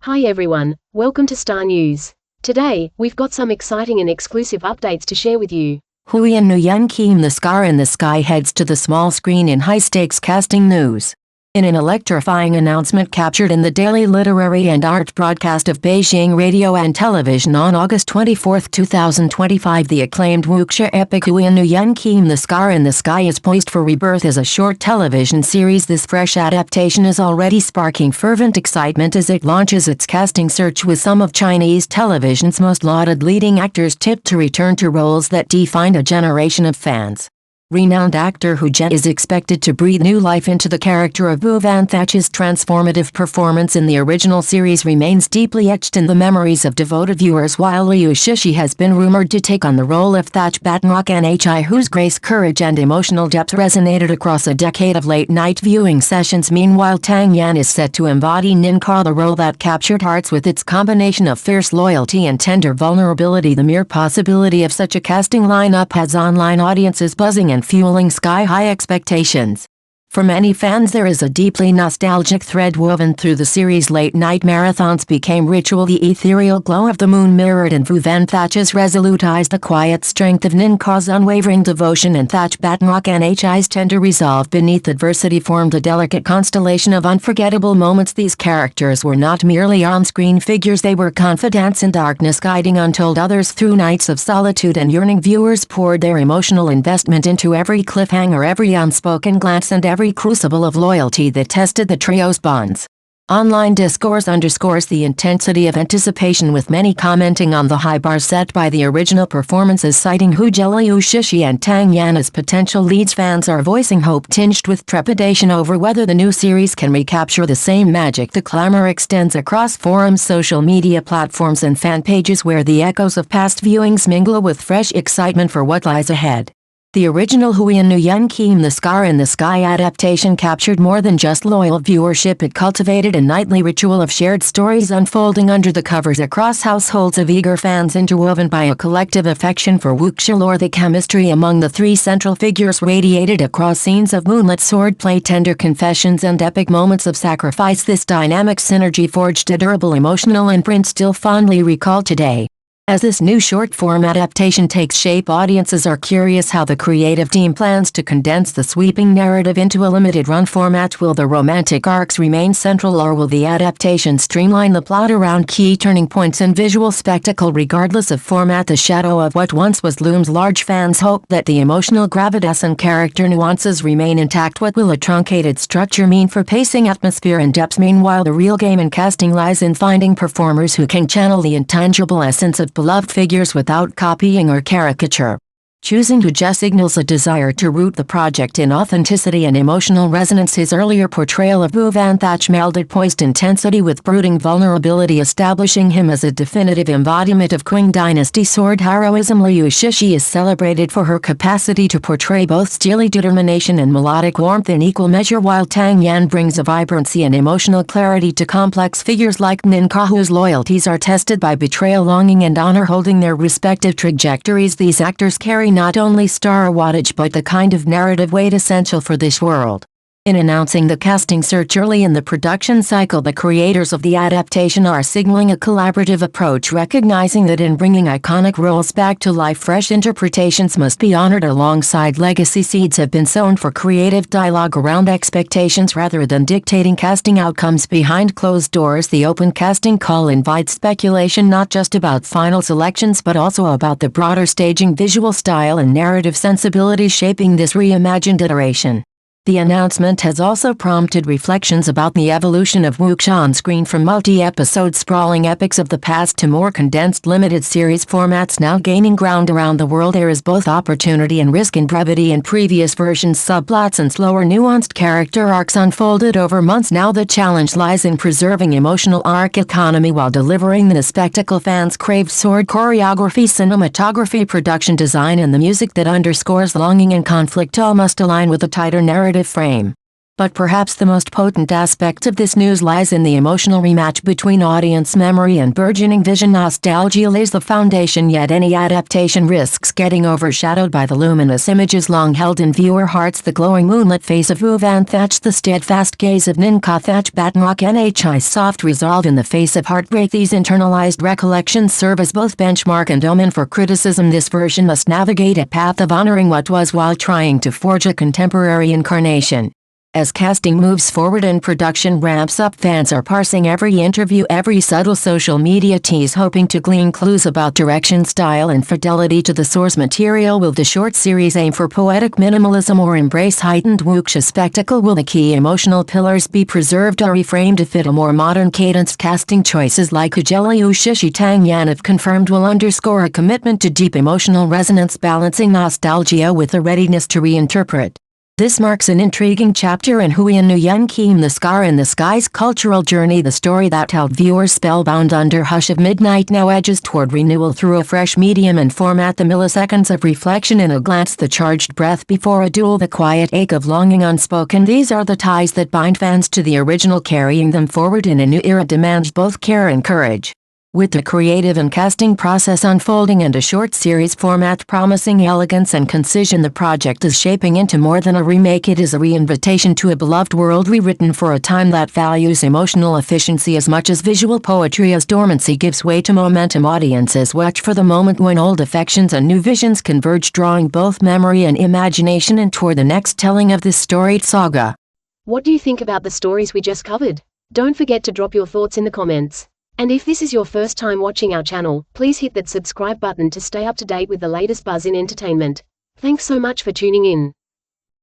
Hi everyone, welcome to Star News. Today, we've got some exciting and exclusive updates to share with you. Xuanyuan Kim The Scar in the Sky heads to the small screen in high-stakes casting news. In an electrifying announcement captured in the daily literary and art broadcast of Beijing Radio and Television on August 24, 2025, the acclaimed wuxia epic Xuanyuan Kim The Scar in the Sky is poised for rebirth as a short television series. This fresh adaptation is already sparking fervent excitement as it launches its casting search, with some of Chinese television's most lauded leading actors tipped to return to roles that defined a generation of fans. Renowned actor Hu Zhen is expected to breathe new life into the character of Wu Vanthach's transformative performance in the original series remains deeply etched in the memories of devoted viewers, while Liu Shishi has been rumored to take on the role of Thach Batnok Nhi, whose grace, courage and emotional depth resonated across a decade of late-night viewing sessions. Meanwhile, Tang is set to embody Ninka, the role that captured hearts with its combination of fierce loyalty and tender vulnerability. The mere possibility of such a casting lineup has online audiences buzzing and fueling sky-high expectations. For many fans, there is a deeply nostalgic thread woven through the series. Late-night marathons became ritual. The ethereal glow of the moon mirrored in Wu Vanthach's resolute eyes the quiet strength of Ninka's unwavering devotion, and Thach Batnok Nhi's tender resolve beneath adversity formed a delicate constellation of unforgettable moments. These characters were not merely on-screen figures, they were confidants in darkness, guiding untold others through nights of solitude and yearning. Viewers poured their emotional investment into every cliffhanger, every unspoken glance, and every crucible of loyalty that tested the trio's bonds. Online discourse underscores the intensity of anticipation, with many commenting on the high bar set by the original performances, citing Hu Zhen, Liu Shishi and Tang as potential leads. Fans are voicing hope tinged with trepidation over whether the new series can recapture the same magic. The clamor extends across forums, social media platforms and fan pages, where the echoes of past viewings mingle with fresh excitement for what lies ahead. The original Xuanyuan Kim The Scar in the Sky adaptation captured more than just loyal viewership. It cultivated a nightly ritual of shared stories unfolding under the covers across households of eager fans, interwoven by a collective affection for wuxia lore. The chemistry among the three central figures radiated across scenes of moonlit swordplay, tender confessions and epic moments of sacrifice. This dynamic synergy forged a durable emotional imprint still fondly recalled today. As this new short-form adaptation takes shape, audiences are curious how the creative team plans to condense the sweeping narrative into a limited-run format. Will the romantic arcs remain central, or will the adaptation streamline the plot around key turning points and visual spectacle? Regardless of format, the shadow of what once was looms large. Fans hope that the emotional gravitas and character nuances remain intact. What will a truncated structure mean for pacing, atmosphere and depth? Meanwhile, the real game in casting lies in finding performers who can channel the intangible essence of beloved figures without copying or caricature. Choosing Hu Zhen signals a desire to root the project in authenticity and emotional resonance. His earlier portrayal of Wu Vanthach melded poised intensity with brooding vulnerability, establishing him as a definitive embodiment of Qing dynasty sword heroism. Liu Shishi is celebrated for her capacity to portray both steely determination and melodic warmth in equal measure, while Tang brings a vibrancy and emotional clarity to complex figures like Ninka, whose loyalties are tested by betrayal, longing and honor. Holding their respective trajectories, these actors carry not only star wattage but the kind of narrative weight essential for this world. In announcing the casting search early in the production cycle, the creators of the adaptation are signaling a collaborative approach, recognizing that in bringing iconic roles back to life, fresh interpretations must be honored alongside legacy. Seeds have been sown for creative dialogue around expectations rather than dictating casting outcomes behind closed doors. The open casting call invites speculation, not just about final selections but also about the broader staging, visual style and narrative sensibilities shaping this reimagined iteration. The announcement has also prompted reflections about the evolution of wuxia on screen, from multi-episode sprawling epics of the past to more condensed limited series formats now gaining ground around the world. There is both opportunity and risk in brevity. In previous versions, subplots and slower, nuanced character arcs unfolded over months. Now the challenge lies in preserving emotional arc economy while delivering the spectacle fans crave. Sword choreography, cinematography, production design and the music that underscores longing and conflict all must align with a tighter narrative frame. But perhaps the most potent aspect of this news lies in the emotional rematch between audience memory and burgeoning vision nostalgia lays the foundation, yet any adaptation risks getting overshadowed by the luminous images long held in viewer hearts. The glowing moonlit face of Wu Van Thatch, the steadfast gaze of Ninka Thatch Batnrock, NHI's soft resolve in the face of heartbreak. These internalized recollections serve as both benchmark and omen for criticism. This version must navigate a path of honoring what was while trying to forge a contemporary incarnation. As casting moves forward and production ramps up, fans are parsing every interview, every subtle social media tease, hoping to glean clues about direction, style, and fidelity to the source material. Will the short series aim for poetic minimalism or embrace heightened wuxia spectacle? Will the key emotional pillars be preserved or reframed to fit a more modern cadence? Casting choices like Liu Shishi, Tang Yan, if confirmed, will underscore a commitment to deep emotional resonance, balancing nostalgia with a readiness to reinterpret. This marks an intriguing chapter in Huiyan Nguyen Kim, the Scar in the Sky's cultural journey. The story that held viewers spellbound under hush of midnight now edges toward renewal through a fresh medium and format. The milliseconds of reflection in a glance, the charged breath before a duel, the quiet ache of longing unspoken. These are the ties that bind fans to the original, carrying them forward in a new era demands both care and courage. With the creative and casting process unfolding and a short series format promising elegance and concision, the project is shaping into more than a remake. It is a reinvitation to a beloved world rewritten for a time that values emotional efficiency as much as visual poetry. As dormancy gives way to momentum, audiences watch for the moment when old affections and new visions converge, drawing both memory and imagination in toward the next telling of this storied saga. What do you think about the stories we just covered? Don't forget to drop your thoughts in the comments. And if this is your first time watching our channel, please hit that subscribe button to stay up to date with the latest buzz in entertainment. Thanks so much for tuning in.